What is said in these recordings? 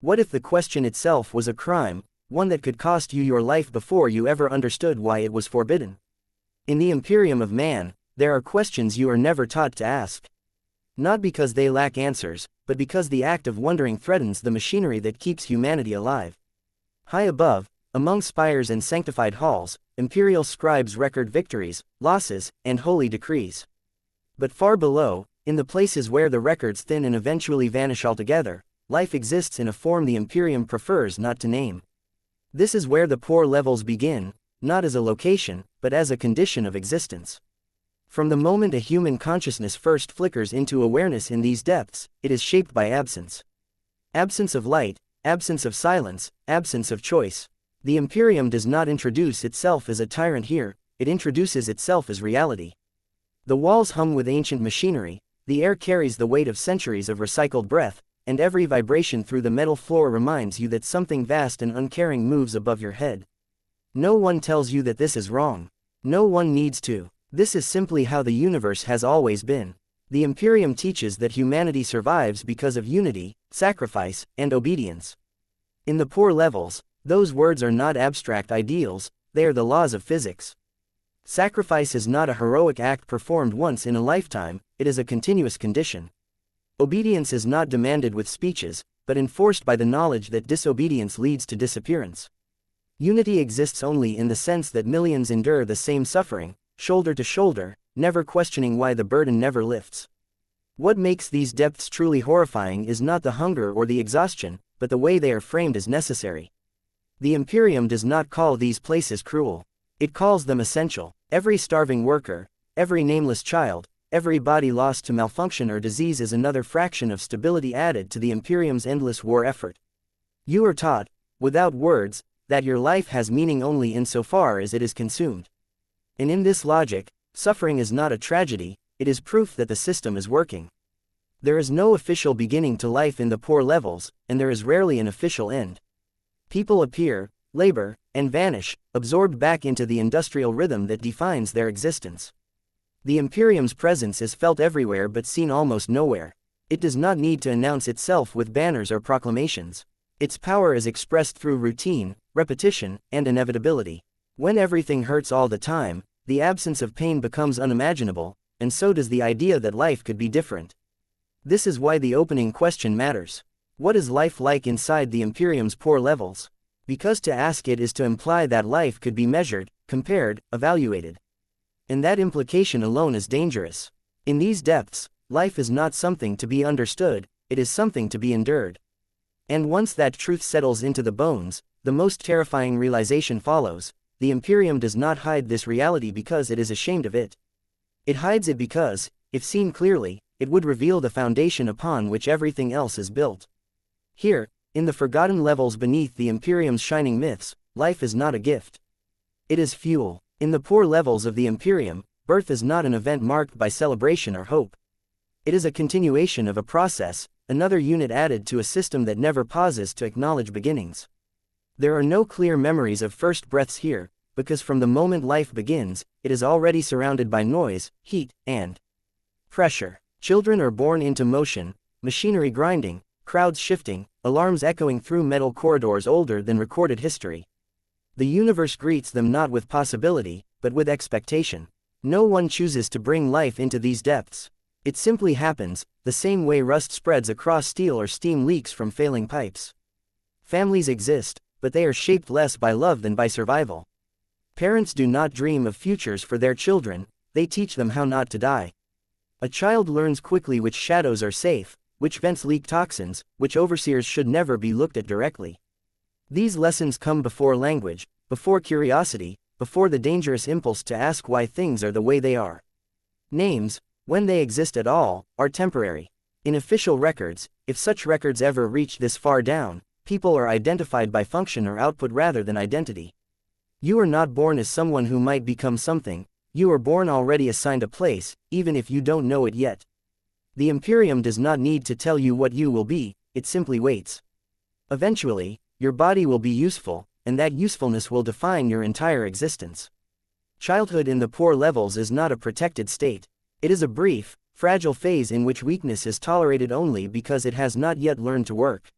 What if the question itself was a crime, one that could cost you your life before you ever understood why it was forbidden? In the Imperium of man, there are questions you are never taught to ask. Not because they lack answers, but because the act of wondering threatens the machinery that keeps humanity alive. High above, among spires and sanctified halls, Imperial scribes record victories, losses, and holy decrees. But far below, in the places where the records thin and eventually vanish altogether, life exists in a form the Imperium prefers not to name. This is where the poor levels begin, not as a location, but as a condition of existence. From the moment a human consciousness first flickers into awareness in these depths, it is shaped by absence. Absence of light, absence of silence, absence of choice. The Imperium does not introduce itself as a tyrant here, it introduces itself as reality. The walls hum with ancient machinery, the air carries the weight of centuries of recycled breath, and every vibration through the metal floor reminds you that something vast and uncaring moves above your head. No one tells you that this is wrong. No one needs to. This is simply how the universe has always been. The Imperium teaches that humanity survives because of unity, sacrifice, and obedience. In the poor levels, those words are not abstract ideals, they are the laws of physics. Sacrifice is not a heroic act performed once in a lifetime, it is a continuous condition. Obedience is not demanded with speeches, but enforced by the knowledge that disobedience leads to disappearance. Unity exists only in the sense that millions endure the same suffering, shoulder to shoulder, never questioning why the burden never lifts. What makes these depths truly horrifying is not the hunger or the exhaustion, but the way they are framed as necessary. The Imperium does not call these places cruel. It calls them essential. Every starving worker, every nameless child, every body lost to malfunction or disease is another fraction of stability added to the Imperium's endless war effort. You are taught, without words, that your life has meaning only insofar as it is consumed. And in this logic, suffering is not a tragedy, it is proof that the system is working. There is no official beginning to life in the poor levels, and there is rarely an official end. People appear, labor, and vanish, absorbed back into the industrial rhythm that defines their existence. The Imperium's presence is felt everywhere but seen almost nowhere. It does not need to announce itself with banners or proclamations. Its power is expressed through routine, repetition, and inevitability. When everything hurts all the time, the absence of pain becomes unimaginable, and so does the idea that life could be different. This is why the opening question matters. What is life like inside the Imperium's poor levels? Because to ask it is to imply that life could be measured, compared, evaluated. And that implication alone is dangerous. In these depths, life is not something to be understood, it is something to be endured. And once that truth settles into the bones, the most terrifying realization follows. The Imperium does not hide this reality because it is ashamed of it. It hides it because, if seen clearly, it would reveal the foundation upon which everything else is built. Here, in the forgotten levels beneath the Imperium's shining myths, life is not a gift. It is fuel. In the poor levels of the Imperium, birth is not an event marked by celebration or hope. It is a continuation of a process, another unit added to a system that never pauses to acknowledge beginnings. There are no clear memories of first breaths here, because from the moment life begins, it is already surrounded by noise, heat, and pressure. Children are born into motion, machinery grinding, crowds shifting, alarms echoing through metal corridors older than recorded history. The universe greets them not with possibility, but with expectation. No one chooses to bring life into these depths. It simply happens, the same way rust spreads across steel or steam leaks from failing pipes. Families exist, but they are shaped less by love than by survival. Parents do not dream of futures for their children, they teach them how not to die. A child learns quickly which shadows are safe, which vents leak toxins, which overseers should never be looked at directly. These lessons come before language, before curiosity, before the dangerous impulse to ask why things are the way they are. Names, when they exist at all, are temporary. In official records, if such records ever reach this far down, people are identified by function or output rather than identity. You are not born as someone who might become something, you are born already assigned a place, even if you don't know it yet. The Imperium does not need to tell you what you will be, it simply waits. Eventually, your body will be useful, and that usefulness will define your entire existence. Childhood in the poor levels is not a protected state. It is a brief, fragile phase in which weakness is tolerated only because it has not yet learned to work.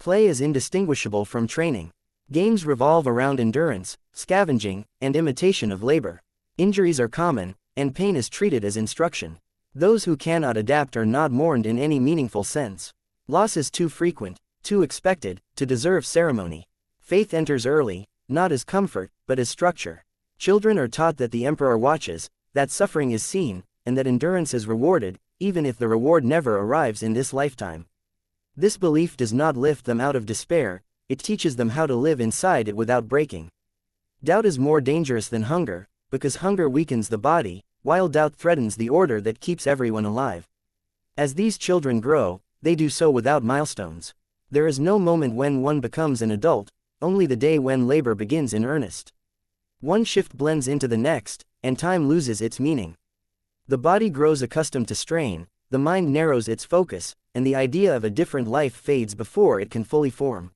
Play is indistinguishable from training. Games revolve around endurance, scavenging, and imitation of labor. Injuries are common, and pain is treated as instruction. Those who cannot adapt are not mourned in any meaningful sense. Loss is too frequent, too expected, to deserve ceremony. Faith enters early, not as comfort, but as structure. Children are taught that the Emperor watches, that suffering is seen, and that endurance is rewarded, even if the reward never arrives in this lifetime. This belief does not lift them out of despair, it teaches them how to live inside it without breaking. Doubt is more dangerous than hunger, because hunger weakens the body, while doubt threatens the order that keeps everyone alive. As these children grow, they do so without milestones. There is no moment when one becomes an adult, only the day when labor begins in earnest. One shift blends into the next, and time loses its meaning. The body grows accustomed to strain, the mind narrows its focus, and the idea of a different life fades before it can fully form.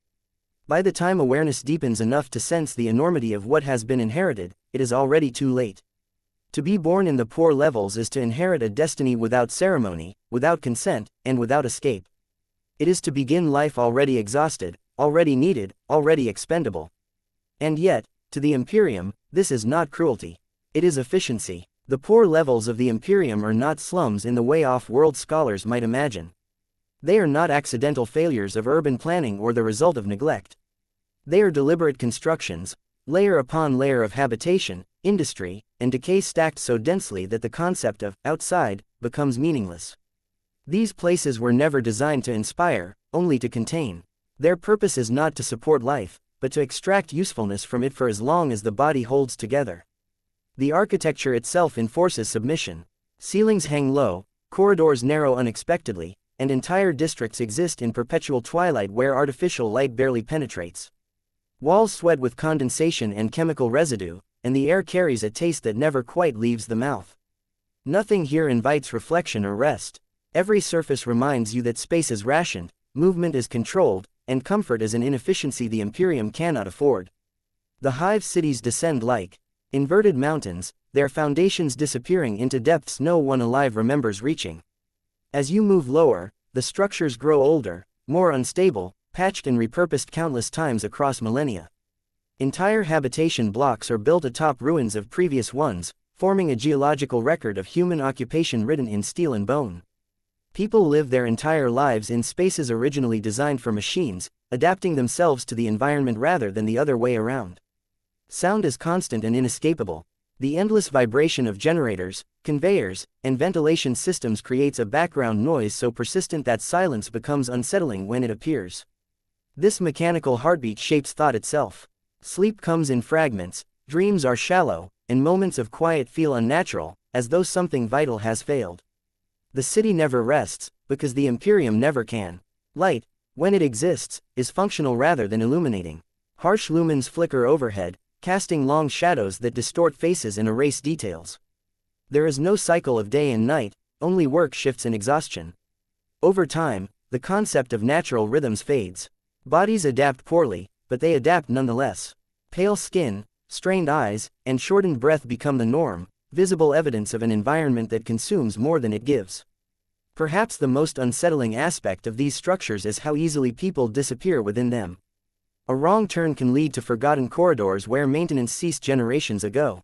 By the time awareness deepens enough to sense the enormity of what has been inherited, it is already too late. To be born in the poor levels is to inherit a destiny without ceremony, without consent, and without escape. It is to begin life already exhausted, already needed, already expendable. And yet, to the Imperium, this is not cruelty. It is efficiency. The poor levels of the Imperium are not slums in the way off-world scholars might imagine. They are not accidental failures of urban planning or the result of neglect. They are deliberate constructions, layer upon layer of habitation, industry, and decay stacked so densely that the concept of outside becomes meaningless. These places were never designed to inspire, only to contain. Their purpose is not to support life, but to extract usefulness from it for as long as the body holds together. The architecture itself enforces submission. Ceilings hang low, corridors narrow unexpectedly, and entire districts exist in perpetual twilight where artificial light barely penetrates. Walls sweat with condensation and chemical residue, and the air carries a taste that never quite leaves the mouth. Nothing here invites reflection or rest. Every surface reminds you that space is rationed, movement is controlled, and comfort is an inefficiency the Imperium cannot afford. The Hive cities descend like inverted mountains, their foundations disappearing into depths no one alive remembers reaching. As you move lower, the structures grow older, more unstable, patched and repurposed countless times across millennia. Entire habitation blocks are built atop ruins of previous ones, forming a geological record of human occupation written in steel and bone. People live their entire lives in spaces originally designed for machines, adapting themselves to the environment rather than the other way around. Sound is constant and inescapable. The endless vibration of generators, conveyors, and ventilation systems creates a background noise so persistent that silence becomes unsettling when it appears. This mechanical heartbeat shapes thought itself. Sleep comes in fragments, dreams are shallow, and moments of quiet feel unnatural, as though something vital has failed. The city never rests, because the Imperium never can. Light, when it exists, is functional rather than illuminating. Harsh lumens flicker overhead, casting long shadows that distort faces and erase details. There is no cycle of day and night, only work shifts and exhaustion. Over time, the concept of natural rhythms fades. Bodies adapt poorly, but they adapt nonetheless. Pale skin, strained eyes, and shortened breath become the norm, visible evidence of an environment that consumes more than it gives. Perhaps the most unsettling aspect of these structures is how easily people disappear within them. A wrong turn can lead to forgotten corridors where maintenance ceased generations ago.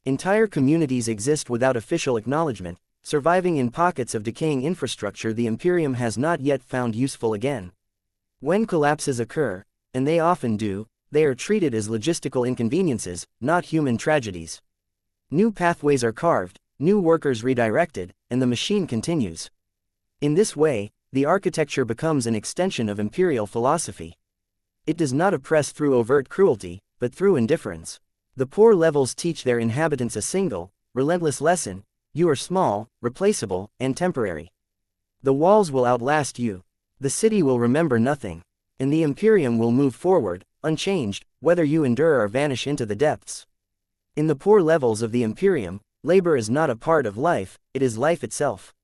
Entire communities exist without official acknowledgement, surviving in pockets of decaying infrastructure the Imperium has not yet found useful again. When collapses occur, and they often do, they are treated as logistical inconveniences, not human tragedies. New pathways are carved, new workers redirected, and the machine continues. In this way, the architecture becomes an extension of Imperial philosophy. It does not oppress through overt cruelty, but through indifference. The poor levels teach their inhabitants a single, relentless lesson: you are small, replaceable, and temporary. The walls will outlast you. The city will remember nothing. And the Imperium will move forward, unchanged, whether you endure or vanish into the depths. In the poor levels of the Imperium, labor is not a part of life, it is life itself.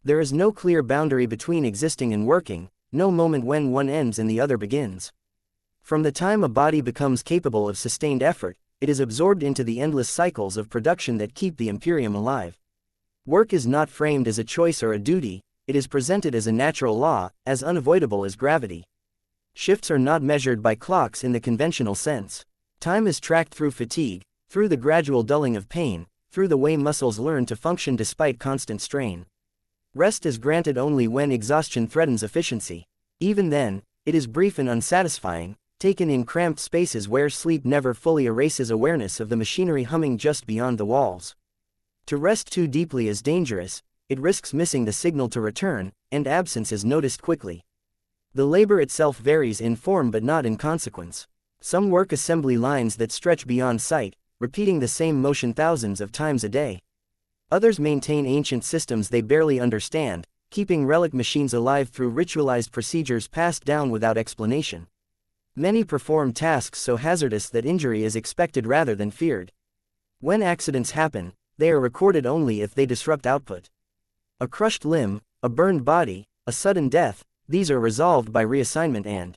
There is no clear boundary between existing and working, no moment when one ends and the other begins. From the time a body becomes capable of sustained effort, it is absorbed into the endless cycles of production that keep the Imperium alive. Work is not framed as a choice or a duty, it is presented as a natural law, as unavoidable as gravity. Shifts are not measured by clocks in the conventional sense. Time is tracked through fatigue, through the gradual dulling of pain, through the way muscles learn to function despite constant strain. Rest is granted only when exhaustion threatens efficiency. Even then, it is brief and unsatisfying, taken in cramped spaces where sleep never fully erases awareness of the machinery humming just beyond the walls. To rest too deeply is dangerous, it risks missing the signal to return, and absence is noticed quickly. The labor itself varies in form but not in consequence. Some work assembly lines that stretch beyond sight, repeating the same motion thousands of times a day. Others maintain ancient systems they barely understand, keeping relic machines alive through ritualized procedures passed down without explanation. Many perform tasks so hazardous that injury is expected rather than feared. When accidents happen, they are recorded only if they disrupt output. A crushed limb, a burned body, a sudden death, these are resolved by reassignment and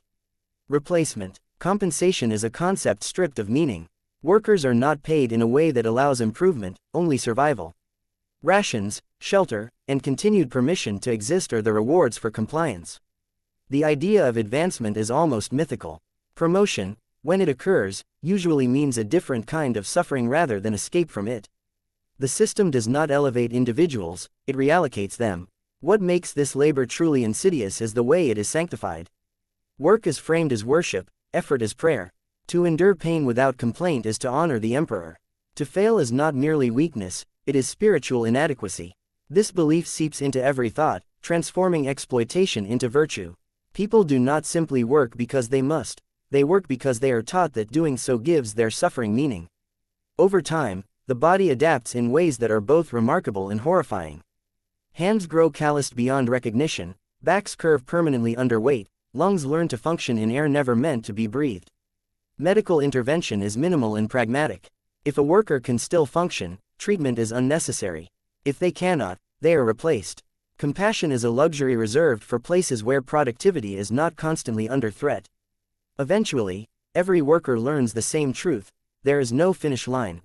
replacement. Compensation is a concept stripped of meaning. Workers are not paid in a way that allows improvement, only survival. Rations, shelter, and continued permission to exist are the rewards for compliance. The idea of advancement is almost mythical. Promotion, when it occurs, usually means a different kind of suffering rather than escape from it. The system does not elevate individuals, it reallocates them. What makes this labor truly insidious is the way it is sanctified. Work is framed as worship, effort as prayer. To endure pain without complaint is to honor the emperor. To fail is not merely weakness, it is spiritual inadequacy. This belief seeps into every thought, transforming exploitation into virtue. People do not simply work because they must, they work because they are taught that doing so gives their suffering meaning. Over time, the body adapts in ways that are both remarkable and horrifying. Hands grow calloused beyond recognition, backs curve permanently under weight, lungs learn to function in air never meant to be breathed. Medical intervention is minimal and pragmatic. If a worker can still function, treatment is unnecessary. If they cannot, they are replaced. Compassion is a luxury reserved for places where productivity is not constantly under threat. Eventually, every worker learns the same truth: there is no finish line.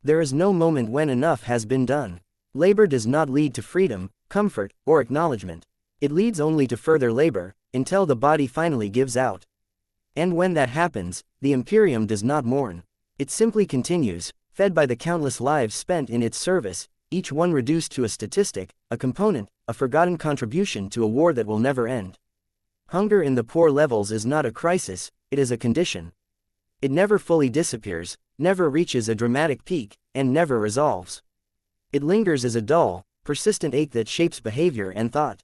There is no moment when enough has been done. Labor does not lead to freedom, comfort, or acknowledgement. It leads only to further labor, until the body finally gives out. And when that happens, the Imperium does not mourn. It simply continues, fed by the countless lives spent in its service, each one reduced to a statistic, a component, a forgotten contribution to a war that will never end. Hunger in the poor levels is not a crisis, it is a condition. It never fully disappears, never reaches a dramatic peak, and never resolves. It lingers as a dull, persistent ache that shapes behavior and thought.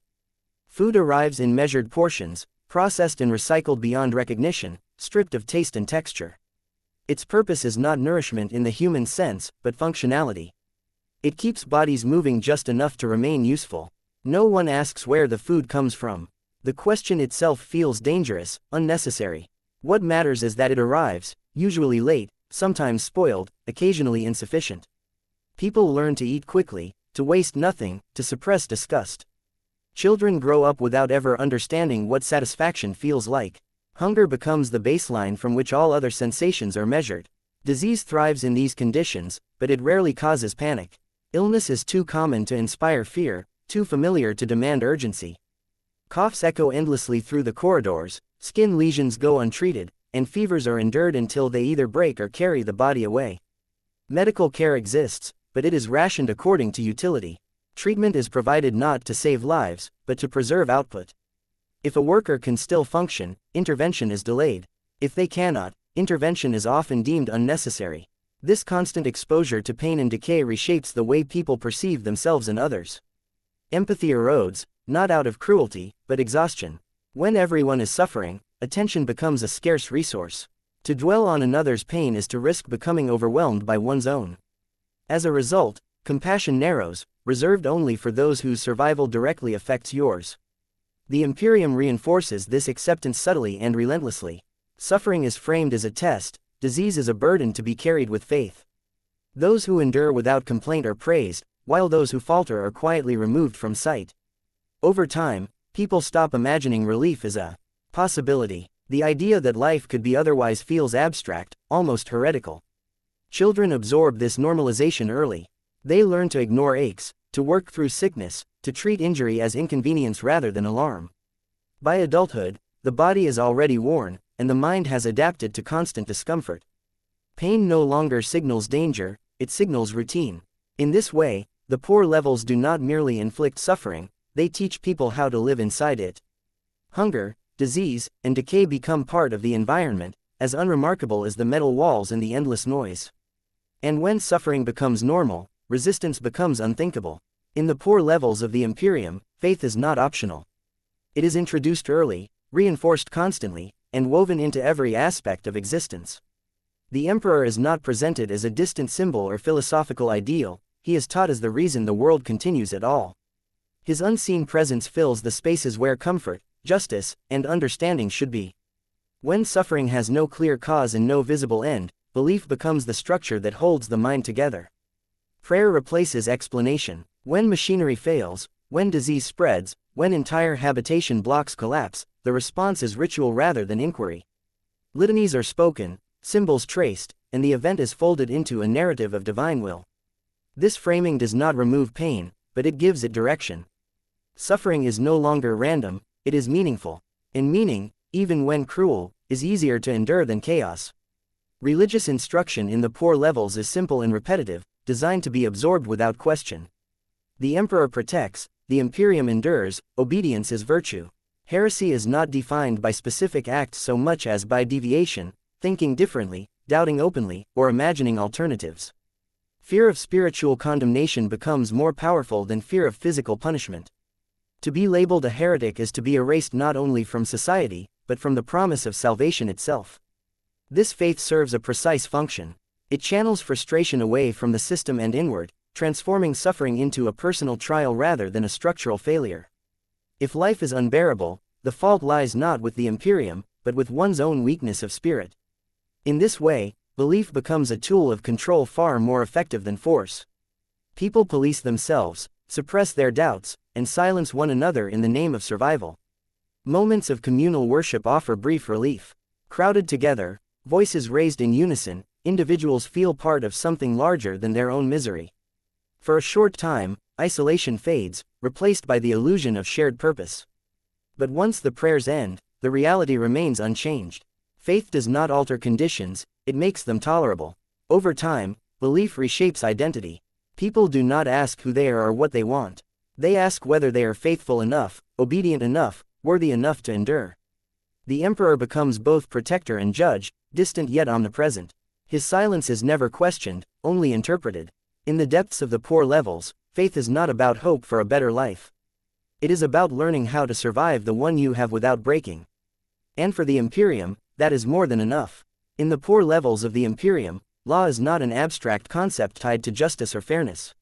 Food arrives in measured portions, processed and recycled beyond recognition, stripped of taste and texture. Its purpose is not nourishment in the human sense, but functionality. It keeps bodies moving just enough to remain useful. No one asks where the food comes from. The question itself feels dangerous, unnecessary. What matters is that it arrives, usually late, sometimes spoiled, occasionally insufficient. People learn to eat quickly, to waste nothing, to suppress disgust. Children grow up without ever understanding what satisfaction feels like. Hunger becomes the baseline from which all other sensations are measured. Disease thrives in these conditions, but it rarely causes panic. Illness is too common to inspire fear, too familiar to demand urgency. Coughs echo endlessly through the corridors, skin lesions go untreated, and fevers are endured until they either break or carry the body away. Medical care exists, but it is rationed according to utility. Treatment is provided not to save lives, but to preserve output. If a worker can still function, intervention is delayed. If they cannot, intervention is often deemed unnecessary. This constant exposure to pain and decay reshapes the way people perceive themselves and others. Empathy erodes, not out of cruelty, but exhaustion. When everyone is suffering, attention becomes a scarce resource. To dwell on another's pain is to risk becoming overwhelmed by one's own. As a result, compassion narrows, reserved only for those whose survival directly affects yours. The Imperium reinforces this acceptance subtly and relentlessly. Suffering is framed as a test, disease is a burden to be carried with faith. Those who endure without complaint are praised, while those who falter are quietly removed from sight. Over time, people stop imagining relief as a possibility. The idea that life could be otherwise feels abstract, almost heretical. Children absorb this normalization early. They learn to ignore aches, to work through sickness, to treat injury as inconvenience rather than alarm. By adulthood, the body is already worn, and the mind has adapted to constant discomfort. Pain no longer signals danger, it signals routine. In this way, the poor levels do not merely inflict suffering, they teach people how to live inside it. Hunger, disease, and decay become part of the environment, as unremarkable as the metal walls and the endless noise. And when suffering becomes normal, resistance becomes unthinkable. In the poor levels of the Imperium, faith is not optional. It is introduced early, reinforced constantly, and woven into every aspect of existence. The Emperor is not presented as a distant symbol or philosophical ideal, he is taught as the reason the world continues at all. His unseen presence fills the spaces where comfort, justice, and understanding should be. When suffering has no clear cause and no visible end, belief becomes the structure that holds the mind together. Prayer replaces explanation. When machinery fails, when disease spreads, when entire habitation blocks collapse, the response is ritual rather than inquiry. Litanies are spoken, symbols traced, and the event is folded into a narrative of divine will. This framing does not remove pain, but it gives it direction. Suffering is no longer random, it is meaningful. And meaning, even when cruel, is easier to endure than chaos. Religious instruction in the poor levels is simple and repetitive, designed to be absorbed without question. The Emperor protects, the Imperium endures, obedience is virtue. Heresy is not defined by specific acts so much as by deviation, thinking differently, doubting openly, or imagining alternatives. Fear of spiritual condemnation becomes more powerful than fear of physical punishment. To be labeled a heretic is to be erased not only from society, but from the promise of salvation itself. This faith serves a precise function. It channels frustration away from the system and inward, transforming suffering into a personal trial rather than a structural failure. If life is unbearable, the fault lies not with the Imperium, but with one's own weakness of spirit. In this way, belief becomes a tool of control far more effective than force. People police themselves, suppress their doubts, and silence one another in the name of survival. Moments of communal worship offer brief relief. Crowded together, voices raised in unison, individuals feel part of something larger than their own misery. For a short time, isolation fades, replaced by the illusion of shared purpose. But once the prayers end, the reality remains unchanged. Faith does not alter conditions, it makes them tolerable. Over time, belief reshapes identity. People do not ask who they are or what they want. They ask whether they are faithful enough, obedient enough, worthy enough to endure. The Emperor becomes both protector and judge, distant yet omnipresent. His silence is never questioned, only interpreted. In the depths of the poor levels, faith is not about hope for a better life. It is about learning how to survive the one you have without breaking. And for the Imperium, that is more than enough. In the poor levels of the Imperium, law is not an abstract concept tied to justice or fairness.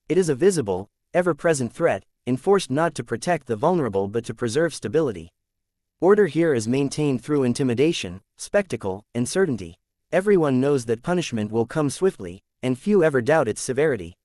It is a visible, ever-present threat, enforced not to protect the vulnerable but to preserve stability. Order here is maintained through intimidation, spectacle, and certainty. Everyone knows that punishment will come swiftly, and few ever doubt its severity.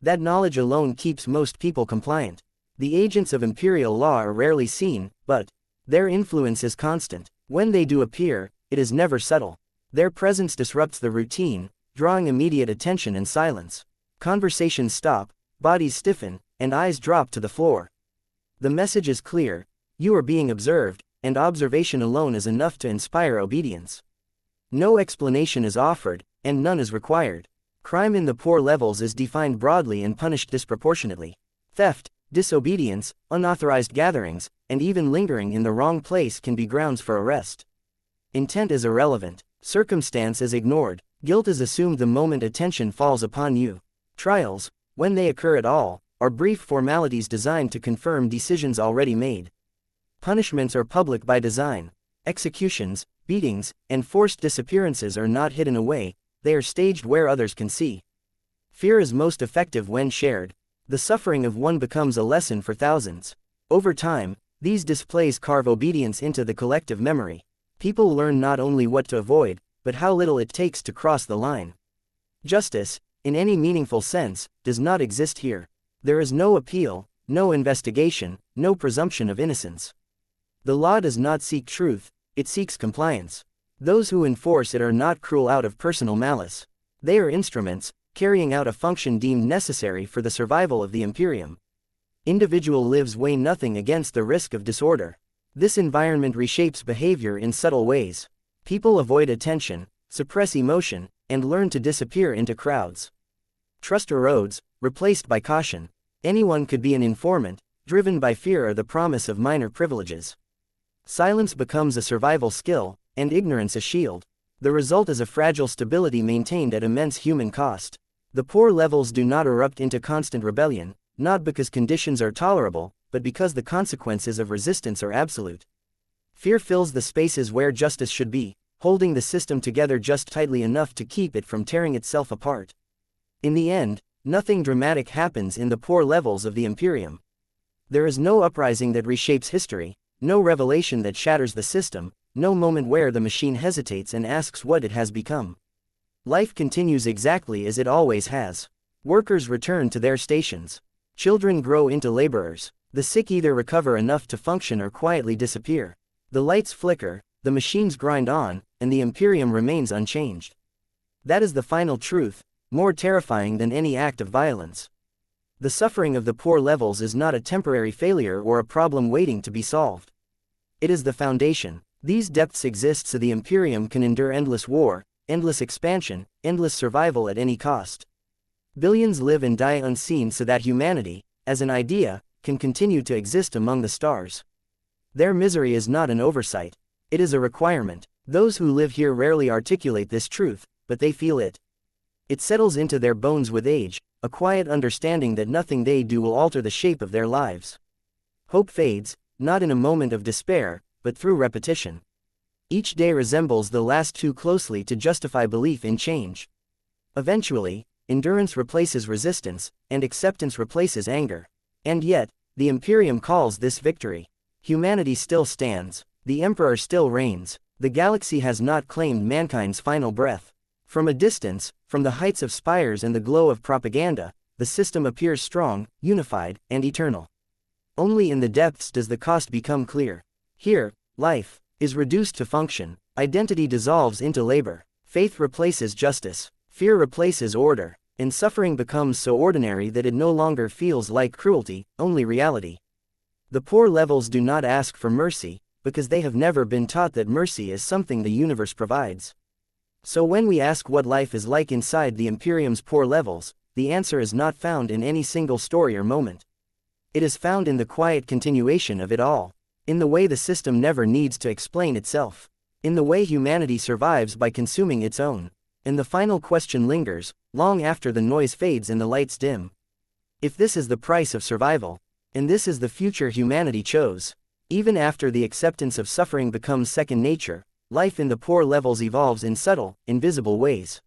That knowledge alone keeps most people compliant. The agents of imperial law are rarely seen, but their influence is constant. When they do appear, it is never subtle. Their presence disrupts the routine, drawing immediate attention and silence. Conversations stop, bodies stiffen, and eyes drop to the floor. The message is clear: you are being observed, and observation alone is enough to inspire obedience. No explanation is offered, and none is required. Crime in the poor levels is defined broadly and punished disproportionately. Theft, disobedience, unauthorized gatherings, and even lingering in the wrong place can be grounds for arrest. Intent is irrelevant. Circumstance is ignored. Guilt is assumed the moment attention falls upon you. Trials, when they occur at all, are brief formalities designed to confirm decisions already made. Punishments are public by design. Executions, beatings, and forced disappearances are not hidden away, they are staged where others can see. Fear is most effective when shared. The suffering of one becomes a lesson for thousands. Over time, these displays carve obedience into the collective memory. People learn not only what to avoid, but how little it takes to cross the line. Justice, in any meaningful sense, does not exist here. There is no appeal, no investigation, no presumption of innocence. The law does not seek truth, it seeks compliance. Those who enforce it are not cruel out of personal malice. They are instruments, carrying out a function deemed necessary for the survival of the Imperium. Individual lives weigh nothing against the risk of disorder. This environment reshapes behavior in subtle ways. People avoid attention, suppress emotion, and learn to disappear into crowds. Trust erodes, replaced by caution. Anyone could be an informant, driven by fear or the promise of minor privileges. Silence becomes a survival skill, and ignorance a shield. The result is a fragile stability maintained at immense human cost. The poor levels do not erupt into constant rebellion, not because conditions are tolerable, but because the consequences of resistance are absolute. Fear fills the spaces where justice should be, holding the system together just tightly enough to keep it from tearing itself apart. In the end, nothing dramatic happens in the poor levels of the Imperium. There is no uprising that reshapes history, no revelation that shatters the system, no moment where the machine hesitates and asks what it has become. Life continues exactly as it always has. Workers return to their stations. Children grow into laborers. The sick either recover enough to function or quietly disappear. The lights flicker, the machines grind on, and the Imperium remains unchanged. That is the final truth, more terrifying than any act of violence. The suffering of the poor levels is not a temporary failure or a problem waiting to be solved. It is the foundation. These depths exist so the Imperium can endure endless war, endless expansion, endless survival at any cost. Billions live and die unseen so that humanity, as an idea, can continue to exist among the stars. Their misery is not an oversight. It is a requirement. Those who live here rarely articulate this truth, but they feel it. It settles into their bones with age, a quiet understanding that nothing they do will alter the shape of their lives. Hope fades, not in a moment of despair, but through repetition. Each day resembles the last too closely to justify belief in change. Eventually, endurance replaces resistance, and acceptance replaces anger. And yet, the Imperium calls this victory. Humanity still stands. The Emperor still reigns. The galaxy has not claimed mankind's final breath. From a distance, from the heights of spires and the glow of propaganda, the system appears strong, unified, and eternal. Only in the depths does the cost become clear. Here, life is reduced to function, identity dissolves into labor, faith replaces justice, fear replaces order, and suffering becomes so ordinary that it no longer feels like cruelty, only reality. The poor levels do not ask for mercy, because they have never been taught that mercy is something the universe provides. So when we ask what life is like inside the Imperium's poor levels, the answer is not found in any single story or moment. It is found in the quiet continuation of it all. In the way the system never needs to explain itself. In the way humanity survives by consuming its own. And the final question lingers, long after the noise fades and the lights dim. If this is the price of survival, and this is the future humanity chose, even after the acceptance of suffering becomes second nature, life in the poor levels evolves in subtle, invisible ways.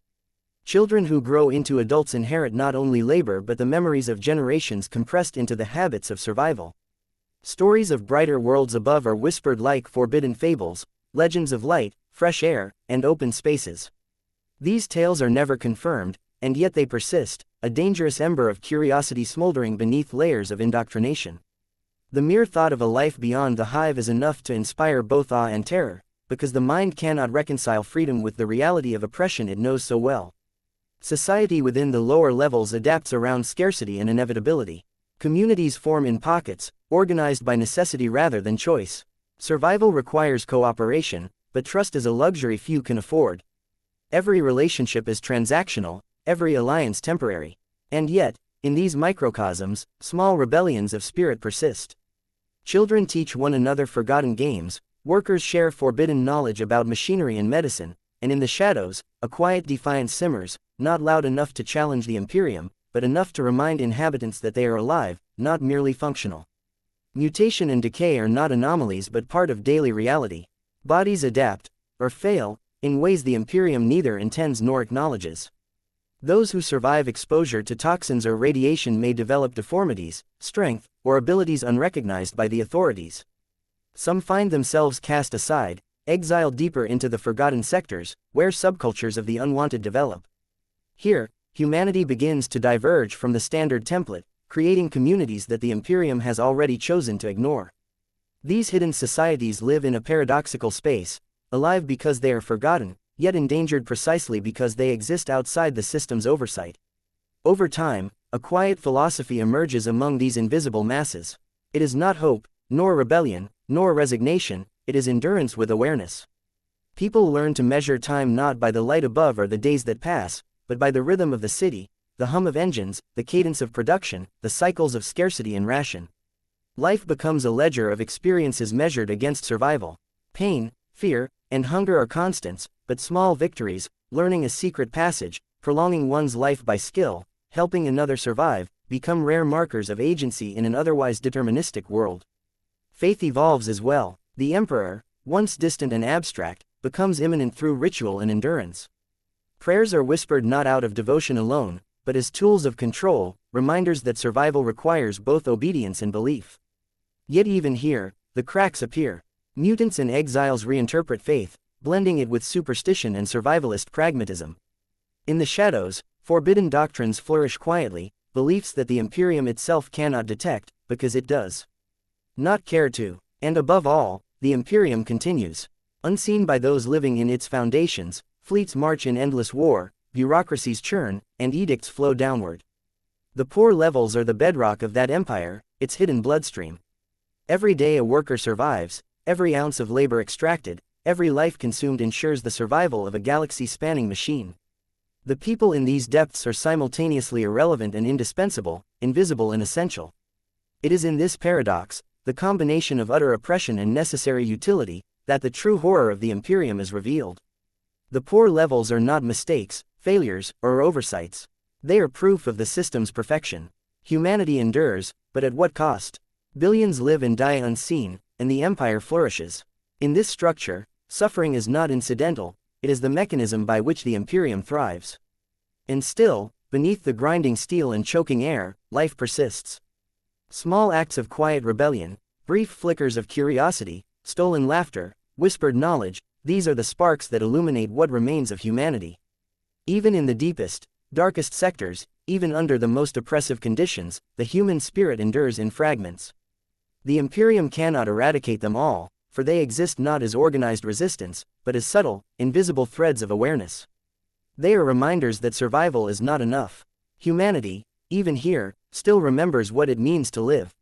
Children who grow into adults inherit not only labor but the memories of generations compressed into the habits of survival. Stories of brighter worlds above are whispered like forbidden fables, legends of light, fresh air, and open spaces. These tales are never confirmed, and yet they persist, a dangerous ember of curiosity smoldering beneath layers of indoctrination. The mere thought of a life beyond the hive is enough to inspire both awe and terror, because the mind cannot reconcile freedom with the reality of oppression it knows so well. Society within the lower levels adapts around scarcity and inevitability. Communities form in pockets, organized by necessity rather than choice. Survival requires cooperation, but trust is a luxury few can afford. Every relationship is transactional, every alliance temporary. And yet, in these microcosms, small rebellions of spirit persist. Children teach one another forgotten games, workers share forbidden knowledge about machinery and medicine, and in the shadows, a quiet defiance simmers, not loud enough to challenge the Imperium, but enough to remind inhabitants that they are alive, not merely functional. Mutation and decay are not anomalies but part of daily reality. Bodies adapt, or fail, in ways the Imperium neither intends nor acknowledges. Those who survive exposure to toxins or radiation may develop deformities, strength, or abilities unrecognized by the authorities. Some find themselves cast aside, exiled deeper into the forgotten sectors, where subcultures of the unwanted develop. Here, humanity begins to diverge from the standard template, creating communities that the Imperium has already chosen to ignore. These hidden societies live in a paradoxical space, alive because they are forgotten, yet endangered precisely because they exist outside the system's oversight. Over time, a quiet philosophy emerges among these invisible masses. It is not hope, nor rebellion, nor resignation, it is endurance with awareness. People learn to measure time not by the light above or the days that pass, but by the rhythm of the city, the hum of engines, the cadence of production, the cycles of scarcity and ration. Life becomes a ledger of experiences measured against survival. Pain, fear, and hunger are constants, but small victories, learning a secret passage, prolonging one's life by skill, helping another survive, become rare markers of agency in an otherwise deterministic world. Faith evolves as well. The Emperor, once distant and abstract, becomes immanent through ritual and endurance. Prayers are whispered not out of devotion alone, but as tools of control, reminders that survival requires both obedience and belief. Yet even here, the cracks appear. Mutants and exiles reinterpret faith, blending it with superstition and survivalist pragmatism. In the shadows, forbidden doctrines flourish quietly, beliefs that the Imperium itself cannot detect, because it does not care to. And above all, the Imperium continues. Unseen by those living in its foundations, fleets march in endless war, bureaucracies churn, and edicts flow downward. The poor levels are the bedrock of that empire, its hidden bloodstream. Every day a worker survives, every ounce of labor extracted, every life consumed ensures the survival of a galaxy-spanning machine. The people in these depths are simultaneously irrelevant and indispensable, invisible and essential. It is in this paradox, the combination of utter oppression and necessary utility, that the true horror of the Imperium is revealed. The poor levels are not mistakes, failures, or oversights. They are proof of the system's perfection. Humanity endures, but at what cost? Billions live and die unseen, and the empire flourishes. In this structure, suffering is not incidental, it is the mechanism by which the Imperium thrives. And still, beneath the grinding steel and choking air, life persists. Small acts of quiet rebellion, brief flickers of curiosity, stolen laughter, whispered knowledge, these are the sparks that illuminate what remains of humanity. Even in the deepest, darkest sectors, even under the most oppressive conditions, the human spirit endures in fragments. The Imperium cannot eradicate them all, for they exist not as organized resistance, but as subtle, invisible threads of awareness. They are reminders that survival is not enough. Humanity, even here, still remembers what it means to live.